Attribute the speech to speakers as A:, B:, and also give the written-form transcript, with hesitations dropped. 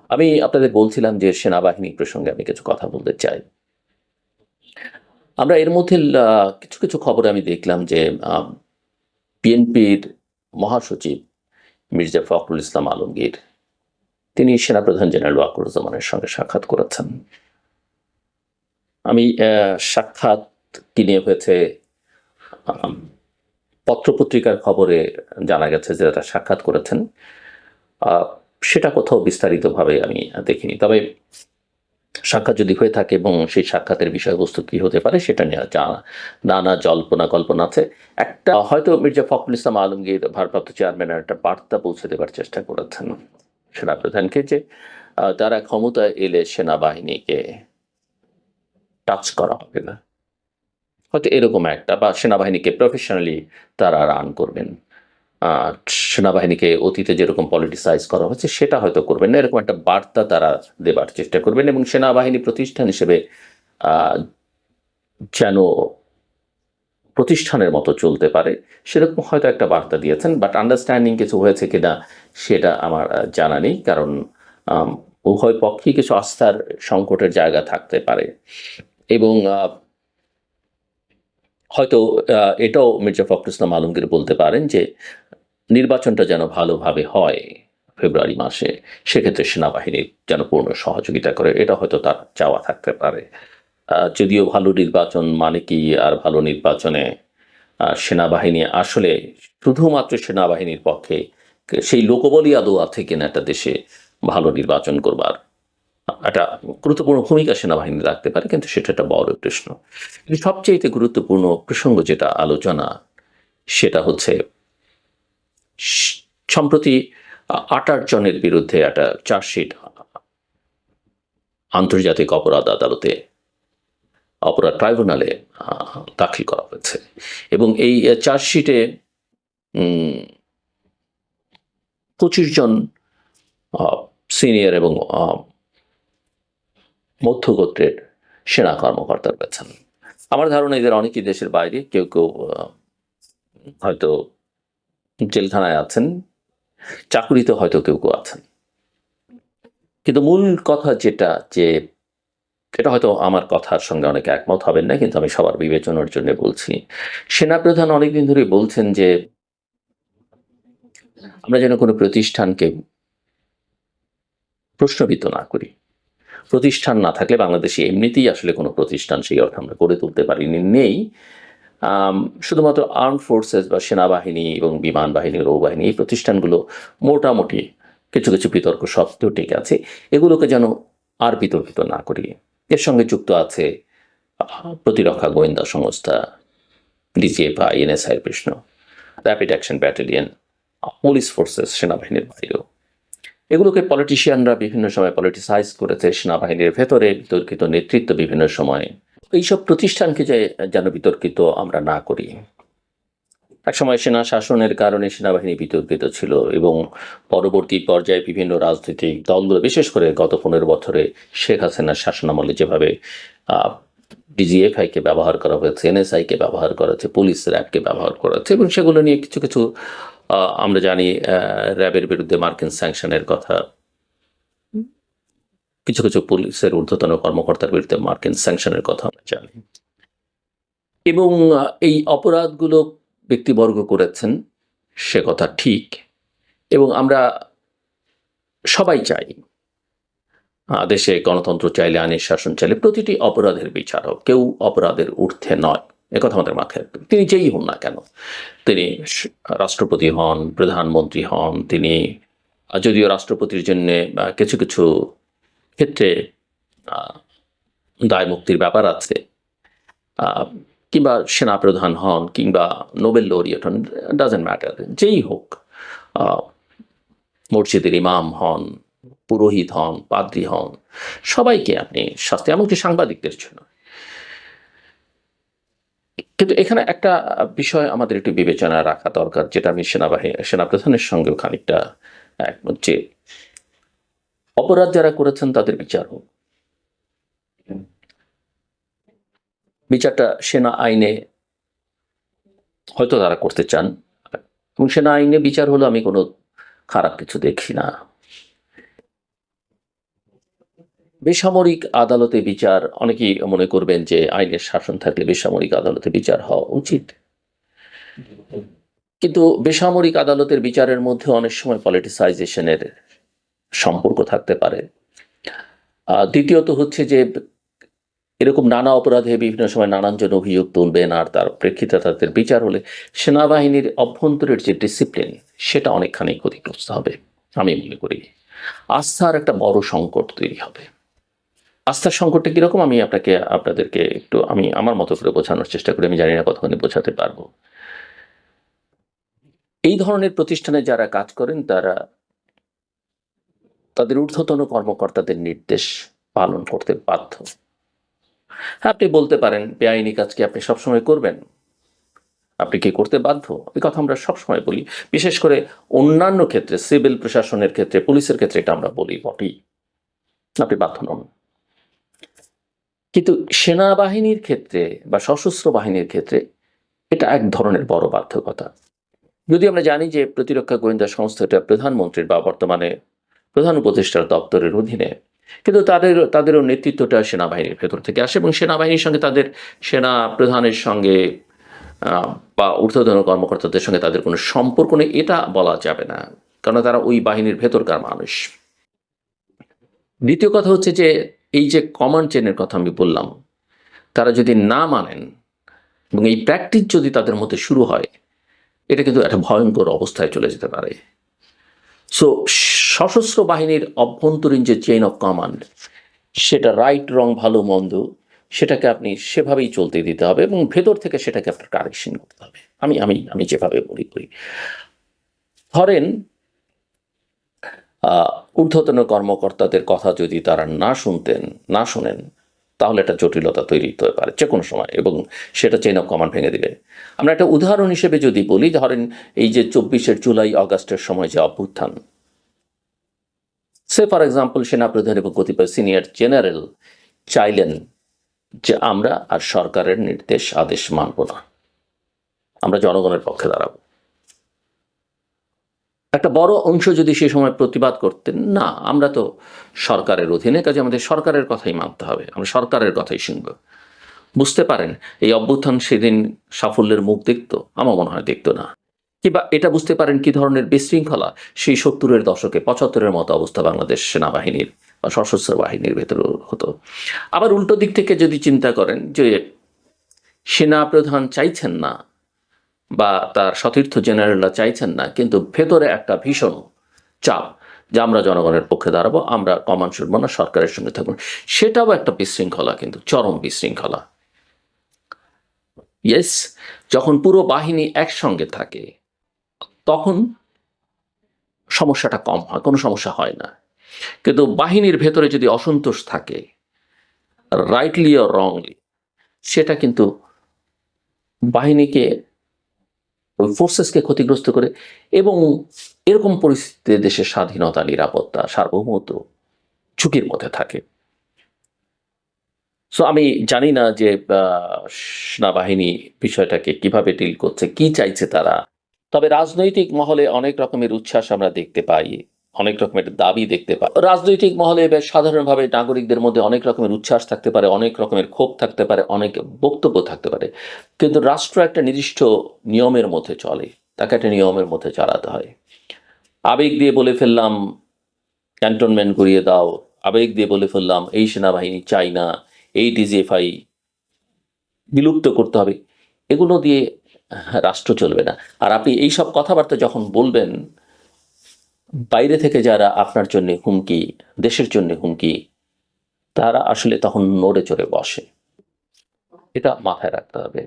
A: আমি আপনাদের বলছিলাম যে সেনাবাহিনী প্রসঙ্গে আমি কিছু কথা বলতে চাই। আমরা এর মধ্যে কিছু খবরে আমি দেখলাম যে বিএনপির মহাসচিব মির্জা ফখরুল ইসলাম আলমগীর তিনি সেনাপ্রধান জেনারেল ওয়াকারুজ্জামানের সঙ্গে সাক্ষাৎ করেছেন। আমি সাক্ষাৎ কি নিয়ে হয়েছে আম পত্র-পত্রিকার খবরে জানা গেছে যে তারা সাক্ষাৎ করেছেন। আ সেটা কোথাও বিস্তারিতভাবে আমি দেখিনি। তবে সাক্ষাৎ যদি হয়ে থাকে এবং সেই সাক্ষাতের বিষয়বস্তু কি হতে পারে সেটা নিয়ে নানা জল্পনা কল্পনা আছে। একটা হয়তো মির্জা ফখরুল ইসলাম আলমগীর ভারপ্রাপ্ত চেয়ারম্যানের একটা বার্তা পৌঁছে দেবার চেষ্টা করেছেন সেনাপ্রধানকে যে তারা ক্ষমতায় এলে সেনাবাহিনীকে টাচ করা হবে না। হয়তো এরকম একটা বা সেনাবাহিনীকে প্রফেশনালি তারা রান করবেন। আ সেনাবাহিনীকে অতীতে যেরকম পলিটিসাইজ করা হয়েছে সেটা হয়তো করবেন না। এরকম একটা বার্তা তারা দেবার চেষ্টা করবেন এবং সেনাবাহিনী প্রতিষ্ঠান হিসেবে আ যেন প্রতিষ্ঠানের মতো চলতে পারে, সেরকম হয়তো একটা বার্তা দিয়েছেন। বাট আন্ডারস্ট্যান্ডিং কিছু হয়েছে কিনা সেটা আমার জানা নেই। কারণ আম উভয় পক্ষেই কিছু আস্থার সংকটের জায়গা থাকতে পারে এবং হয়তো এটাও মির্জা ফখরুল ইসলাম আলমগীর বলতে পারেন যে, নির্বাচনটা যেন ভালোভাবে হয় ফেব্রুয়ারি মাসে, সেক্ষেত্রে সেনাবাহিনীর যেন পূর্ণ সহযোগিতা করে। এটা হয়তো তার চাওয়া থাকতে পারে। যদিও ভালো নির্বাচন মানে কি আর ভালো নির্বাচনে সেনাবাহিনী আসলে শুধুমাত্র সেনাবাহিনীর পক্ষে সেই লোকবলই আদৌ আছে কিনা একটা দেশে ভালো নির্বাচন করবার একটা গুরুত্বপূর্ণ ভূমিকা সেনাবাহিনী রাখতে পারে, কিন্তু সেটা একটা বড় প্রশ্ন। কিন্তু সবচাইতে গুরুত্বপূর্ণ প্রসঙ্গ যেটা আলোচনা সেটা হচ্ছে স- সম্প্রতি 28 জনের বিরুদ্ধে একটা চার্জশিট আন্তর্জাতিক অপরাধ আদালতে অপরাধ ট্রাইব্যুনালে দাখিল করা হয়েছে এবং এই চার্জশিটে 25 জন সিনিয়র এবং মধ্যগোত্রের সেনা কর্মকর্তা রয়েছেন। আমার ধারণা এদের অনেকেই দেশের বাইরে, কেউ কেউ হয়তো জেলখানায় আছেন, চাকুরিতে হয়তো কেউ কেউ আছেন। কিন্তু মূল কথা যেটা যে এটা হয়তো আমার কথার সঙ্গে অনেকে একমত হবেন না, কিন্তু আমি সবার বিবেচনার জন্য বলছি। সেনাপ্রধান অনেকদিন ধরে বলছেন যে আমরা যেন কোনো প্রতিষ্ঠানকে প্রশ্নবিদ্ধ না করি। প্রতিষ্ঠান না থাকলে বাংলাদেশে এমনিতেই আসলে কোনো প্রতিষ্ঠান সেই অর্থে আমরা গড়ে তুলতে পারিনি, নেই। আম শুধুমাত্র আর্মড ফোর্সেস বা সেনাবাহিনী এবং বিমান বাহিনী, নৌবাহিনী এই প্রতিষ্ঠানগুলো মোটামুটি কিছু বিতর্ক সত্ত্বেও টিকে আছে। এগুলোকে যেন আর বিতর্কিত না করি। এর সঙ্গে যুক্ত আছে প্রতিরক্ষা গোয়েন্দা সংস্থা, ডিজিএফআই, এনএসআই এর প্রশ্ন, rapid action battalion, police forces সেনাবাহিনীর বাইরেও। এগুলোকে পলিটিশিয়ানরা বিভিন্ন সময় পলিটিসাইজ করেছে সেনাবাহিনীর ভেতরে, বিতর্কিত নেতৃত্ব বিভিন্ন সময়ে। এইসব প্রতিষ্ঠানকে যেন বিতর্কিত আমরা না করি। একসময় সেনা শাসনের কারণে সেনাবাহিনী বিতর্কিত ছিল এবং পরবর্তী পর্যায়ে বিভিন্ন রাজনৈতিক দলগুলো, বিশেষ করে গত 15 বছরে শেখ হাসিনার শাসনামলে যেভাবে ডিজিএফআইকে ব্যবহার করা হয়েছে, এনএসআইকে ব্যবহার করা হয়েছে, পুলিশ র্যাবকে ব্যবহার করা হচ্ছে এবং সেগুলো নিয়ে কিছু আমরা জানি র্যাবের বিরুদ্ধে মার্কিন স্যাংশনের কথা, কিছু পুলিশের ঊর্ধ্বতন কর্মকর্তার বিরুদ্ধে মার্কিন স্যাংশনের কথা আমরা জানি এবং এই অপরাধগুলো ব্যক্তিবর্গ করেছেন, সে কথা ঠিক। এবং আমরা সবাই চাই দেশে গণতন্ত্র চাইলে, আইনের শাসন চাইলে প্রতিটি অপরাধের বিচার হোক, কেউ অপরাধের ঊর্ধ্বে নয়, একথা আমাদের মাথায় রাখতে হবে। তিনি যেই হন না কেন, তিনি রাষ্ট্রপতি হন, প্রধানমন্ত্রী হন, তিনি যদিও রাষ্ট্রপতির জন্য কিছু ক্ষেত্রে দায় মুক্তির ব্যাপার আছে, কিংবা সেনাপ্রধান হন, কিংবা নোবেল লরিয়েট হন, ডাজেন্ট ম্যাটার, যেই হোক, মসজিদের ইমাম হন, পুরোহিত হন, পাদ্রী হন, সবাইকে আপনি শাস্তি, এমনকি সাংবাদিকদের জন্য। কিন্তু এখানে একটা বিষয় আমাদের একটু বিবেচনায় রাখা দরকার, যেটা আমি সেনাপ্রধানের সঙ্গেও খানিকটা একমত, যে অপরাধ যারা করেছেন তাদের বিচার হোক। বিচারটা সেনা আইনে হয়তো তারা করতে চান এবং সেনা আইনে বিচার হলো আমি কোনো খারাপ কিছু দেখি না। বেসামরিক আদালতে বিচার, অনেকেই মনে করবেন যে আইনের শাসন থাকলে বেসামরিক আদালতে বিচার হওয়া উচিত, কিন্তু বেসামরিক আদালতের বিচারের মধ্যে অনেক সময় পলিটিসাইজেশনের সম্পর্ক থাকতে পারে। দ্বিতীয়ত হচ্ছে যে এরকম নানা অপরাধে বিভিন্ন সময় নানানজন অভিযোগ তুলবেন, আর তার প্রেক্ষিতে তাদের বিচার হলে সেনাবাহিনীর অভ্যন্তরের যে ডিসিপ্লিন সেটা অনেকখানি ক্ষতিগ্রস্ত হবে। আমি মনে করি আস্থার একটা বড় সংকট তৈরি হবে। আস্থার সংকটটা কিরকম আমি আপনাদেরকে একটু আমি আমার মতো করে বোঝানোর চেষ্টা করি, আমি জানি না কতখানি বোঝাতে পারবো। এই ধরনের প্রতিষ্ঠানে যারা কাজ করেন তারা তাদের ঊর্ধ্বতন কর্মকর্তাদের নির্দেশ পালন করতে বাধ্য। আপনি বলতে পারেন বেআইনি কাজ কি আপনি সবসময় করবেন, আপনি কি করতে বাধ্য, এই কথা আমরা সবসময় বলি, বিশেষ করে অন্যান্য ক্ষেত্রে সিভিল প্রশাসনের ক্ষেত্রে, পুলিশের ক্ষেত্রে এটা আমরা বলি বটেই, আপনি বাধ্য নন। কিন্তু সেনাবাহিনীর ক্ষেত্রে বা সশস্ত্র বাহিনীর ক্ষেত্রে এটা এক ধরনের বড় বাধ্যকতা। যদি আমরা জানি যে প্রতিরক্ষা গোয়েন্দা সংস্থাটা প্রধানমন্ত্রীর বা বর্তমানে প্রধান উপদেষ্টার দপ্তরের অধীনে, কিন্তু তাদেরও নেতৃত্বটা সেনাবাহিনীর ভেতর থেকে আসে, এবং সেনাবাহিনীর সঙ্গে তাদের সেনা প্রধানের সঙ্গে বা ঊর্ধ্বতন কর্মকর্তাদের সঙ্গে তাদের কোনো সম্পর্ক নেই, এটা বলা যাবে না, কারণ তারা ওই বাহিনীর ভেতরকার মানুষ। দ্বিতীয় কথা হচ্ছে যে এই যে কমান্ড চেনের কথা আমি বললাম, তারা যদি না মানেন এবং এই প্র্যাকটিস যদি তাদের মধ্যে শুরু হয়, এটা কিন্তু একটা ভয়ঙ্কর অবস্থায় চলে যেতে পারে। সো সশস্ত্র বাহিনীর অভ্যন্তরীণ যে চেইন অফ কমান্ড, সেটা রাইট রং ভালো মন্দ সেটাকে আপনি সেভাবেই চলতে দিতে হবে, এবং ভেতর থেকে সেটাকে আপনার কারেকশন করতে হবে। আমি আমি আমি যেভাবে মনে করি, ধরেন ঊর্ধ্বতন কর্মকর্তাদের কথা যদি তারা না শোনেন, তাহলে একটা জটিলতা তৈরি হতে পারে যে কোনো সময়, এবং সেটা চেইন অফ কমান্ড ভেঙে দিবে। আমরা একটা উদাহরণ হিসেবে যদি বলি, ধরেন এই যে 24শে জুলাই আগস্টের সময় যে অভ্যুত্থান, সে ফর এক্সাম্পল সেনাপ্রধান এবং কতিপয় সিনিয়র জেনারেল চাইলেন যে আমরা আর সরকারের নির্দেশ আদেশ মানব না, আমরা জনগণের পক্ষে দাঁড়াবো। একটা বড় অংশ যদি সে সময় প্রতিবাদ করতেন, না আমরা তো সরকারের অধীনে, কাজে আমাদের সরকারের কথাই মানতে হবে, আমরা সরকারের কথাই শুনব, বুঝতে পারেন এই অভ্যুত্থান সেদিন সাফল্যের মুখ দেখতো? আমার মনে হয় দেখতো না। কিংবা এটা বুঝতে পারেন কি ধরনের বিশৃঙ্খলা সেই 70-এর দশকে 75-এর মতো অবস্থা বাংলাদেশ সেনাবাহিনীর বা সশস্ত্র বাহিনীর ভেতরে হতো। আবার উল্টো দিক থেকে যদি চিন্তা করেন যে সেনা প্রধান চাইছেন না বা তার সতীর্থ জেনারেলরা চাইছেন না, কিন্তু ভেতরে একটা ভীষণ চাপ যে আমরা জনগণের পক্ষে দাঁড়াবো, আমরা কমান্ড শুনবো না, সরকারের সঙ্গে থাকবো, সেটাও একটা বিশৃঙ্খলা, কিন্তু চরম বিশৃঙ্খলা। ইয়েস, যখন পুরো বাহিনী একসঙ্গে থাকে তখন সমস্যাটা কম হয়, কোনো সমস্যা হয় না। কিন্তু বাহিনীর ভেতরে যদি অসন্তোষ থাকে, রাইটলি অর রংলি, সেটা কিন্তু বাহিনীকে, ওই ফোর্সেসকে ক্ষতিগ্রস্ত করে, এবং এরকম পরিস্থিতিতে দেশের স্বাধীনতা, নিরাপত্তা, সার্বভৌমত্ব ঝুঁকির মধ্যে থাকে। সো আমি জানি না যে সেনাবাহিনী বিষয়টাকে কিভাবে ডিল করছে, কি চাইছে তারা। তবে রাজনৈতিক মহলে অনেক রকমের উচ্ছ্বাস আমরা দেখতে পাই, অনেক রকমের দাবি দেখতে পাই। রাজনৈতিক মহলে বেশ সাধারণভাবে নাগরিকদের মধ্যে অনেক রকমের উচ্ছ্বাস থাকতে পারে, অনেক রকমের ক্ষোভ থাকতে পারে, অনেক বক্তব্য থাকতে পারে, কিন্তু রাষ্ট্র একটা নির্দিষ্ট নিয়মের মধ্যে চলে, তাকে একটা নিয়মের মধ্যে চালাতে হয়। আবেগ দিয়ে বলে ফেললাম ক্যান্টনমেন্ট ঘুরিয়ে দাও, আবেগ দিয়ে বলে ফেললাম এই সেনাবাহিনী চাই না, এই ডিজিএফআই বিলুপ্ত করতে হবে, এগুলো দিয়ে রাষ্ট্র চলবে না। আর আপনি এইসব কথাবার্তা যখন বলবেন, বাইরে থেকে যারা আপনার জন্য হুমকি, দেশের জন্য হুমকি, তারা আসলে তখন নড়ে চড়ে বসে। এটা মাথায় রাখতে হবে।